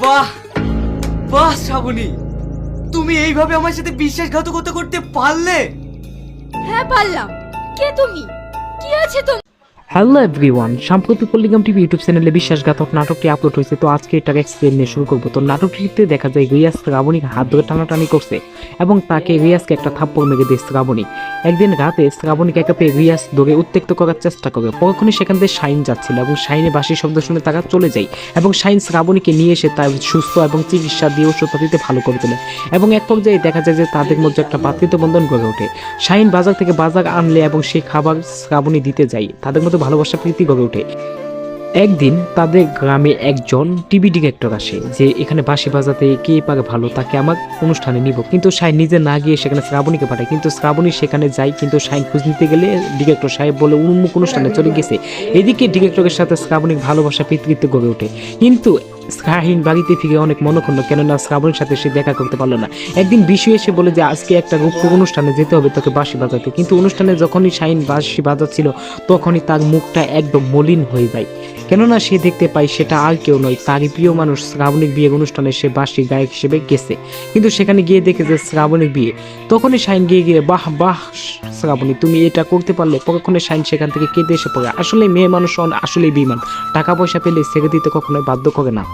বাহ বাহ শ্রাবণী, তুমি এইভাবে আমার সাথে বিশ্বাসঘাতকতা করতে পারলে? হ্যাঁ পারলাম। কে তুমি? কি আছে তোমার? হ্যালো এভরিওয়ান, সাম্প্রতিক পল্লিগ্রাম টিভি ইউটিউব চ্যানেলে বিশ্বাসঘাতক নাটকটি আপলোড হয়েছে। তো আজকে এটাকে এক্সপ্লেন নিয়ে শুরু করবো। তো নাটকটিতে দেখা যায় রিয়াজ শ্রাবণীকে হাত ধরে টানাটানি করছে এবং তাকে রিয়াজকে একটা থাপ্পড় মেরে দেয় শ্রাবণী। একদিন রাতে শ্রাবণীকে একা পেয়ে রিয়াজ ধরে উত্ত্যক্ত করার চেষ্টা করে। পরক্ষণে সেখান থেকে শাইন যাচ্ছিল এবং শাইনে বাঁশির শব্দ শুনে তারা চলে যায় এবং শাইন শ্রাবণীকে নিয়ে এসে তার সুস্থ এবং চিকিৎসা দিয়ে ওষুধপাতিতে ভালো করে তোলে এবং এক পর্যায়ে দেখা যায় যে তাদের মধ্যে একটা ভ্রাতৃত্ব বন্ধন গড়ে ওঠে। শাইন বাজার থেকে বাজার আনলে এবং সেই খাবার শ্রাবণী দিতে যায়, তাদের মধ্যে ভালোবাসা প্রীতি গড়ে ওঠে। একদিন তাদের গ্রামে একজন টিভি ডিরেক্টর আসে যে এখানে বাঁশি বাজাতে কে পারে ভালো, তাকে আমার অনুষ্ঠানে নিব। কিন্তু শাইন নিজে না গিয়ে সেখানে শ্রাবণীকে পাঠায়, কিন্তু শ্রাবণী সেখানে যায় কিন্তু শাইন খোঁজ নিতে গেলে ডিরেক্টর সাহেব বলে উন্মুখ অনুষ্ঠানে চলে গেছে। এদিকে ডিরেক্টরের সাথে শ্রাবণীর ভালোবাসা পিতৃত্ব গড়ে ওঠে, কিন্তু শাহিন বাড়িতে ফিরে অনেক মনক্ষুণ্ণ, কেননা শ্রাবণীর সাথে সে দেখা করতে পারলো না। একদিন বিশু এসে বলে যে আজকে একটা রূপক অনুষ্ঠানে যেতে হবে তোকে বাঁশি বাজাতে, কিন্তু অনুষ্ঠানে যখনই শাহিন বাঁশি বাজাচ্ছিল তখনই তার মুখটা একদম মলিন হয়ে যায়, কেননা সে দেখতে পায় সেটা আর কেউ নয়, তারই প্রিয় মানুষ শ্রাবণীর বিয়ের অনুষ্ঠানে সে বাঁশি গায়ক হিসেবে গেছে। কিন্তু সেখানে গিয়ে দেখে যে শ্রাবণীর বিয়ে। তখনই শাহিন গিয়ে বাহ বাহ শ্রাবণী, তুমি এটা করতে পারলে। পরক্ষণে শাহিন সেখান থেকে কেঁদে এসে পড়ে। আসলে মেয়ে মানুষ আসলেই বিমান, টাকা পয়সা পেলে ছেড়ে দিতে কখনোই বাধ্য করে না।